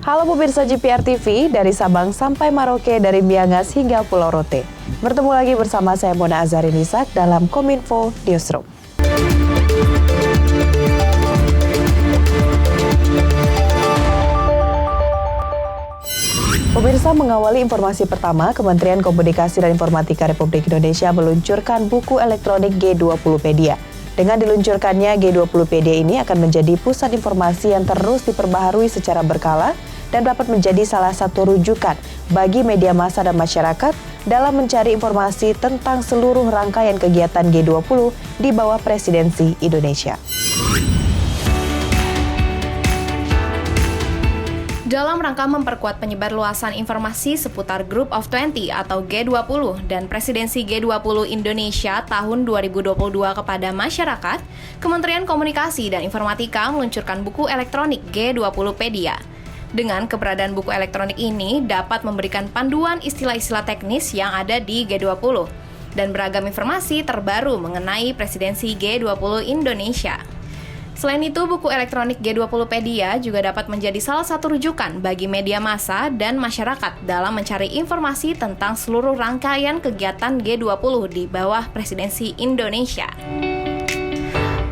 Halo pemirsa GPR TV, dari Sabang sampai Merauke, dari Miangas hingga Pulau Rote. Bertemu lagi bersama saya Mona Azari Nisak dalam Kominfo Newsroom. Pemirsa, mengawali informasi pertama, Kementerian Komunikasi dan Informatika Republik Indonesia meluncurkan buku elektronik G20pedia. Dengan diluncurkannya G20pedia ini akan menjadi pusat informasi yang terus diperbaharui secara berkala dan dapat menjadi salah satu rujukan bagi media massa dan masyarakat dalam mencari informasi tentang seluruh rangkaian kegiatan G20 di bawah presidensi Indonesia. Dalam rangka memperkuat penyebarluasan informasi seputar Group of 20 atau G20 dan presidensi G20 Indonesia tahun 2022 kepada masyarakat, Kementerian Komunikasi dan Informatika meluncurkan buku elektronik G20pedia. Dengan keberadaan buku elektronik ini dapat memberikan panduan istilah-istilah teknis yang ada di G20 dan beragam informasi terbaru mengenai presidensi G20 Indonesia. Selain itu, buku elektronik G20pedia juga dapat menjadi salah satu rujukan bagi media massa dan masyarakat dalam mencari informasi tentang seluruh rangkaian kegiatan G20 di bawah presidensi Indonesia.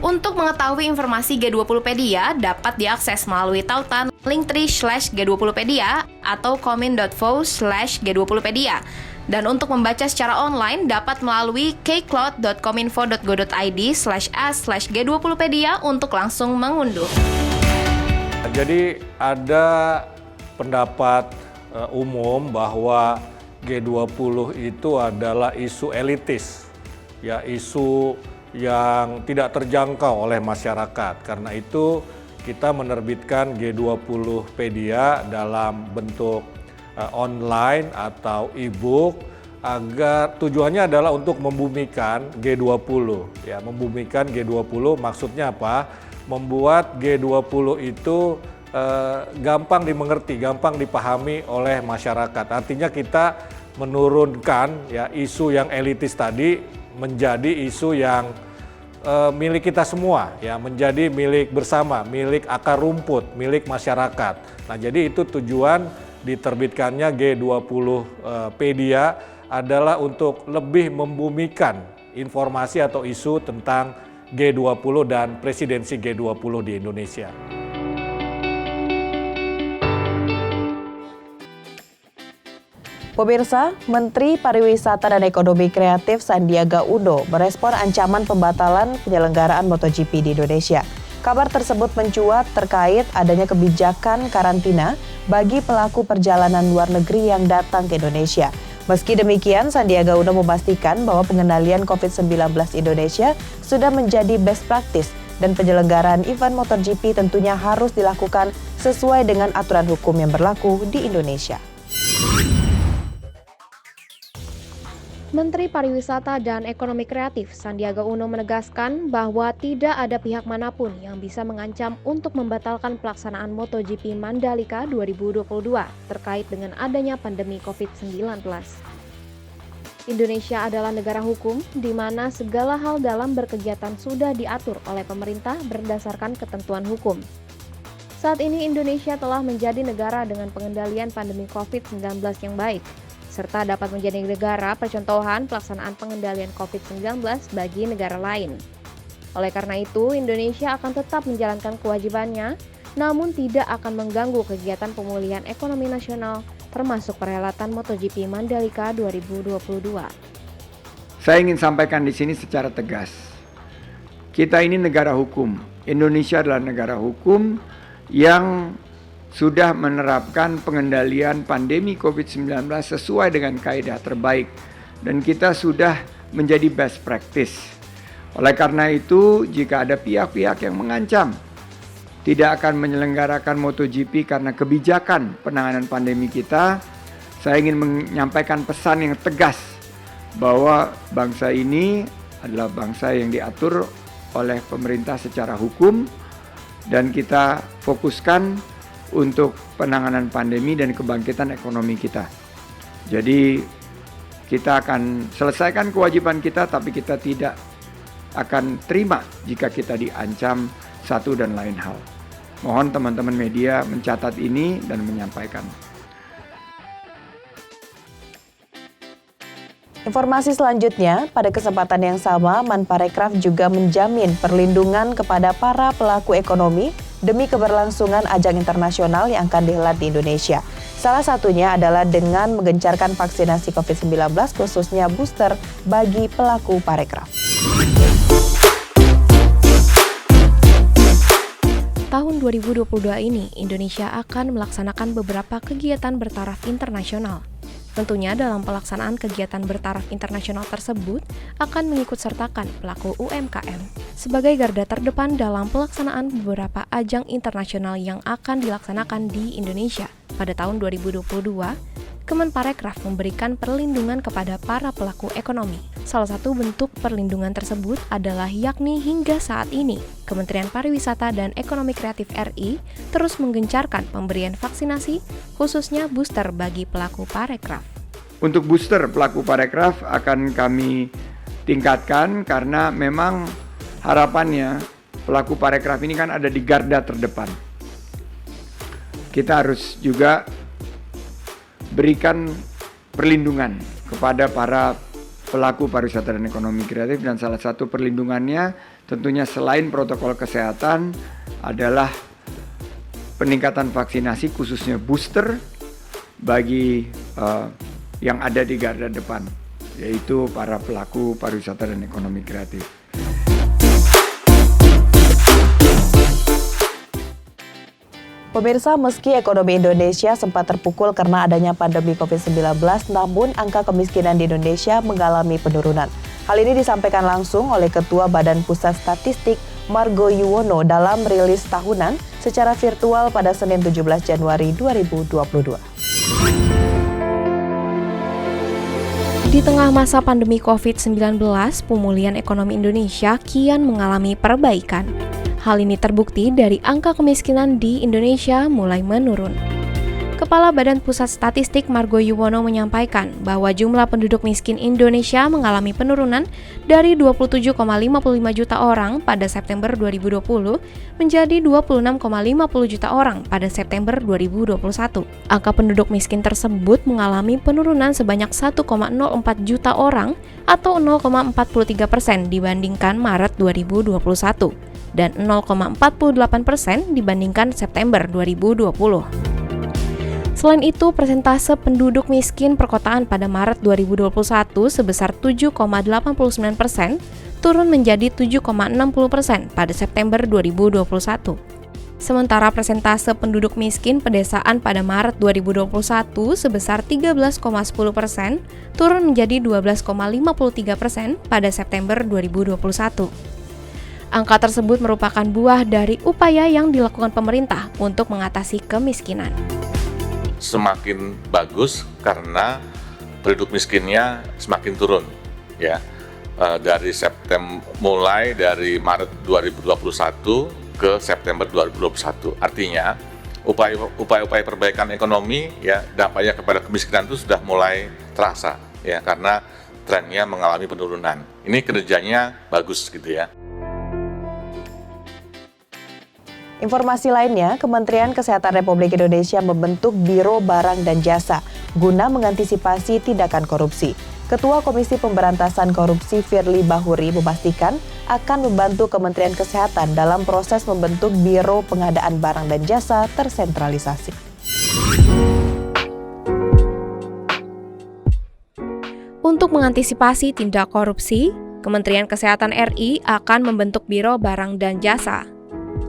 Untuk mengetahui informasi G20pedia dapat diakses melalui tautan linktree/G20pedia atau komin.fo/G20pedia. Dan untuk membaca secara online dapat melalui kcloud.kominfo.go.id/s/G20pedia untuk langsung mengunduh. Jadi ada pendapat umum bahwa G20 itu adalah isu elitis, ya isu yang tidak terjangkau oleh masyarakat. Karena itu kita menerbitkan G20pedia dalam bentuk online atau e-book agar tujuannya adalah untuk membumikan G20. Ya, membumikan G20 maksudnya apa? Membuat G20 itu gampang dimengerti, gampang dipahami oleh masyarakat. Artinya kita menurunkan ya isu yang elitis tadi menjadi isu yang milik kita semua, ya menjadi milik bersama, milik akar rumput, milik masyarakat. Nah, jadi itu tujuan diterbitkannya G20pedia adalah untuk lebih membumikan informasi atau isu tentang G20 dan presidensi G20 di Indonesia. Pemirsa, Menteri Pariwisata dan Ekonomi Kreatif Sandiaga Uno merespon ancaman pembatalan penyelenggaraan MotoGP di Indonesia. Kabar tersebut mencuat terkait adanya kebijakan karantina bagi pelaku perjalanan luar negeri yang datang ke Indonesia. Meski demikian, Sandiaga Uno memastikan bahwa pengendalian COVID-19 Indonesia sudah menjadi best practice dan penyelenggaraan event MotoGP tentunya harus dilakukan sesuai dengan aturan hukum yang berlaku di Indonesia. Menteri Pariwisata dan Ekonomi Kreatif Sandiaga Uno menegaskan bahwa tidak ada pihak manapun yang bisa mengancam untuk membatalkan pelaksanaan MotoGP Mandalika 2022 terkait dengan adanya pandemi COVID-19. Indonesia adalah negara hukum di mana segala hal dalam berkegiatan sudah diatur oleh pemerintah berdasarkan ketentuan hukum. Saat ini Indonesia telah menjadi negara dengan pengendalian pandemi COVID-19 yang baik, serta dapat menjadi negara percontohan pelaksanaan pengendalian COVID-19 bagi negara lain. Oleh karena itu, Indonesia akan tetap menjalankan kewajibannya, namun tidak akan mengganggu kegiatan pemulihan ekonomi nasional, termasuk perhelatan MotoGP Mandalika 2022. Saya ingin sampaikan di sini secara tegas, kita ini negara hukum. Indonesia adalah negara hukum yang sudah menerapkan pengendalian pandemi COVID-19 sesuai dengan kaidah terbaik dan kita sudah menjadi best practice. Oleh karena itu, jika ada pihak-pihak yang mengancam tidak akan menyelenggarakan MotoGP karena kebijakan penanganan pandemi kita, saya ingin menyampaikan pesan yang tegas bahwa bangsa ini adalah bangsa yang diatur oleh pemerintah secara hukum dan kita fokuskan untuk penanganan pandemi dan kebangkitan ekonomi kita. Jadi kita akan selesaikan kewajiban kita, tapi kita tidak akan terima jika kita diancam satu dan lain hal. Mohon teman-teman media mencatat ini dan menyampaikan. Informasi selanjutnya, pada kesempatan yang sama, Menparekraf juga menjamin perlindungan kepada para pelaku ekonomi demi keberlangsungan ajang internasional yang akan dihelat di Indonesia. Salah satunya adalah dengan menggencarkan vaksinasi COVID-19 khususnya booster bagi pelaku parekraf. Tahun 2022 ini, Indonesia akan melaksanakan beberapa kegiatan bertaraf internasional. Tentunya dalam pelaksanaan kegiatan bertaraf internasional tersebut akan mengikutsertakan pelaku UMKM sebagai garda terdepan dalam pelaksanaan beberapa ajang internasional yang akan dilaksanakan di Indonesia. Pada tahun 2022, Kemenparekraf memberikan perlindungan kepada para pelaku ekonomi. Salah satu bentuk perlindungan tersebut adalah yakni hingga saat ini, Kementerian Pariwisata dan Ekonomi Kreatif RI terus menggencarkan pemberian vaksinasi, khususnya booster bagi pelaku parekraf. Untuk booster pelaku parekraf akan kami tingkatkan karena memang harapannya pelaku parekraf ini kan ada di garda terdepan. Kita harus juga berikan perlindungan kepada para pelaku pariwisata dan ekonomi kreatif, dan salah satu perlindungannya tentunya selain protokol kesehatan adalah peningkatan vaksinasi khususnya booster bagi yang ada di garda depan, yaitu para pelaku pariwisata dan ekonomi kreatif. Pemirsa, meski ekonomi Indonesia sempat terpukul karena adanya pandemi COVID-19, namun angka kemiskinan di Indonesia mengalami penurunan. Hal ini disampaikan langsung oleh Ketua Badan Pusat Statistik Margo Yuwono dalam rilis tahunan secara virtual pada Senin 17 Januari 2022. Di tengah masa pandemi COVID-19, pemulihan ekonomi Indonesia kian mengalami perbaikan. Hal ini terbukti dari angka kemiskinan di Indonesia mulai menurun. Kepala Badan Pusat Statistik Margo Yuwono menyampaikan bahwa jumlah penduduk miskin Indonesia mengalami penurunan dari 27,55 juta orang pada September 2020 menjadi 26,50 juta orang pada September 2021. Angka penduduk miskin tersebut mengalami penurunan sebanyak 1,04 juta orang atau 0,43% dibandingkan Maret 2021 dan 0,48% dibandingkan September 2020. Selain itu, persentase penduduk miskin perkotaan pada Maret 2021 sebesar 7,89% turun menjadi 7,60% pada September 2021. Sementara persentase penduduk miskin pedesaan pada Maret 2021 sebesar 13,10% turun menjadi 12,53% pada September 2021. Angka tersebut merupakan buah dari upaya yang dilakukan pemerintah untuk mengatasi kemiskinan. Semakin bagus karena penduduk miskinnya semakin turun, ya. Dari mulai dari Maret 2021 ke September 2021. Artinya upaya-upaya perbaikan ekonomi, ya, dampaknya kepada kemiskinan itu sudah mulai terasa, ya, karena trennya mengalami penurunan. Ini kinerjanya bagus gitu ya. Informasi lainnya, Kementerian Kesehatan Republik Indonesia membentuk Biro Barang dan Jasa guna mengantisipasi tindakan korupsi. Ketua Komisi Pemberantasan Korupsi Firly Bahuri memastikan akan membantu Kementerian Kesehatan dalam proses membentuk Biro Pengadaan Barang dan Jasa tersentralisasi. Untuk mengantisipasi tindak korupsi, Kementerian Kesehatan RI akan membentuk Biro Barang dan Jasa.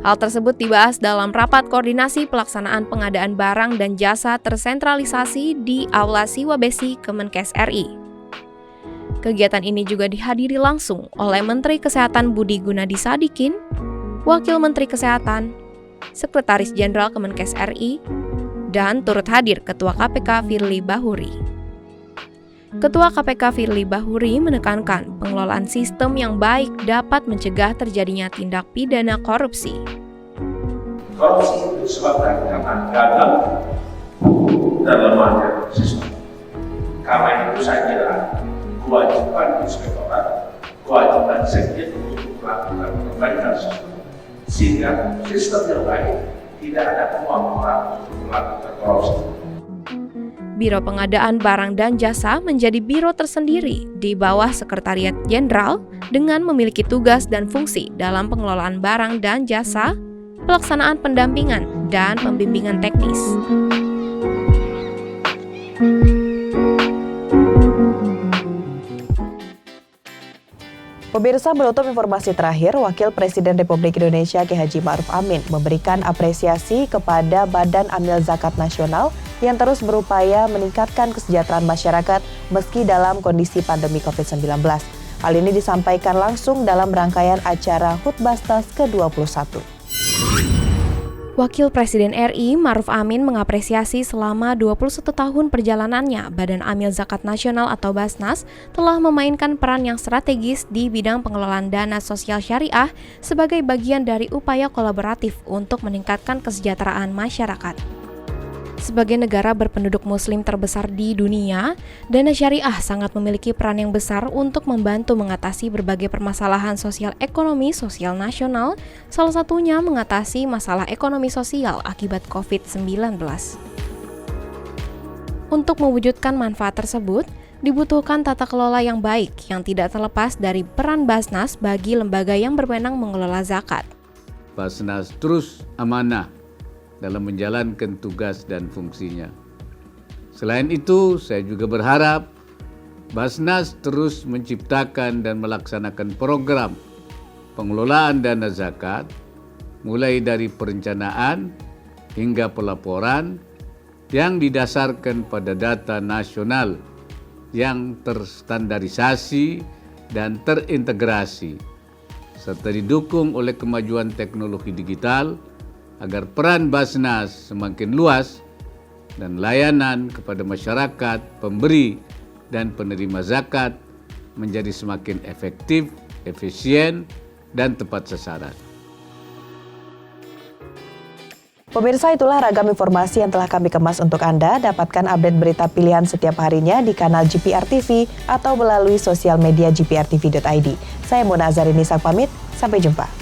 Hal tersebut dibahas dalam rapat koordinasi pelaksanaan pengadaan barang dan jasa tersentralisasi di Aula Siwabesi Kemenkes RI. Kegiatan ini juga dihadiri langsung oleh Menteri Kesehatan Budi Gunadi Sadikin, Wakil Menteri Kesehatan, Sekretaris Jenderal Kemenkes RI, dan turut hadir Ketua KPK Firly Bahuri. Ketua KPK Firly Bahuri menekankan pengelolaan sistem yang baik dapat mencegah terjadinya tindak pidana korupsi. Korupsi itu disebabkan karena gagal dan lemahnya sistem. Karena itu saya kira kewajiban inspektorat, kewajiban sekjen untuk melakukan perbaikan sistem, sehingga sistem yang baik tidak ada peluang orang untuk melakukan korupsi. Biro Pengadaan Barang dan Jasa menjadi biro tersendiri di bawah Sekretariat Jenderal dengan memiliki tugas dan fungsi dalam pengelolaan barang dan jasa, pelaksanaan pendampingan, dan pembimbingan teknis. Pemirsa, menutup informasi terakhir, Wakil Presiden Republik Indonesia K.H. Ma'ruf Amin memberikan apresiasi kepada Badan Amil Zakat Nasional yang terus berupaya meningkatkan kesejahteraan masyarakat meski dalam kondisi pandemi COVID-19. Hal ini disampaikan langsung dalam rangkaian acara HUT Basnas ke-21. Wakil Presiden RI Ma'ruf Amin mengapresiasi selama 21 tahun perjalanannya, Badan Amil Zakat Nasional atau Basnas telah memainkan peran yang strategis di bidang pengelolaan dana sosial syariah sebagai bagian dari upaya kolaboratif untuk meningkatkan kesejahteraan masyarakat. Sebagai negara berpenduduk muslim terbesar di dunia, dana syariah sangat memiliki peran yang besar untuk membantu mengatasi berbagai permasalahan sosial ekonomi sosial nasional, salah satunya mengatasi masalah ekonomi sosial akibat COVID-19. Untuk mewujudkan manfaat tersebut, dibutuhkan tata kelola yang baik yang tidak terlepas dari peran Basnas bagi lembaga yang berwenang mengelola zakat. Basnas terus amanah dalam menjalankan tugas dan fungsinya. Selain itu, saya juga berharap Basnas terus menciptakan dan melaksanakan program pengelolaan dana zakat, mulai dari perencanaan hingga pelaporan yang didasarkan pada data nasional yang terstandarisasi dan terintegrasi, serta didukung oleh kemajuan teknologi digital, agar peran Basnas semakin luas dan layanan kepada masyarakat, pemberi dan penerima zakat menjadi semakin efektif, efisien, dan tepat sasaran. Pemirsa, itulah ragam informasi yang telah kami kemas untuk Anda. Dapatkan update berita pilihan setiap harinya di kanal GPR TV atau melalui sosial media gprtv.id. Saya Mona Azarini pamit, sampai jumpa.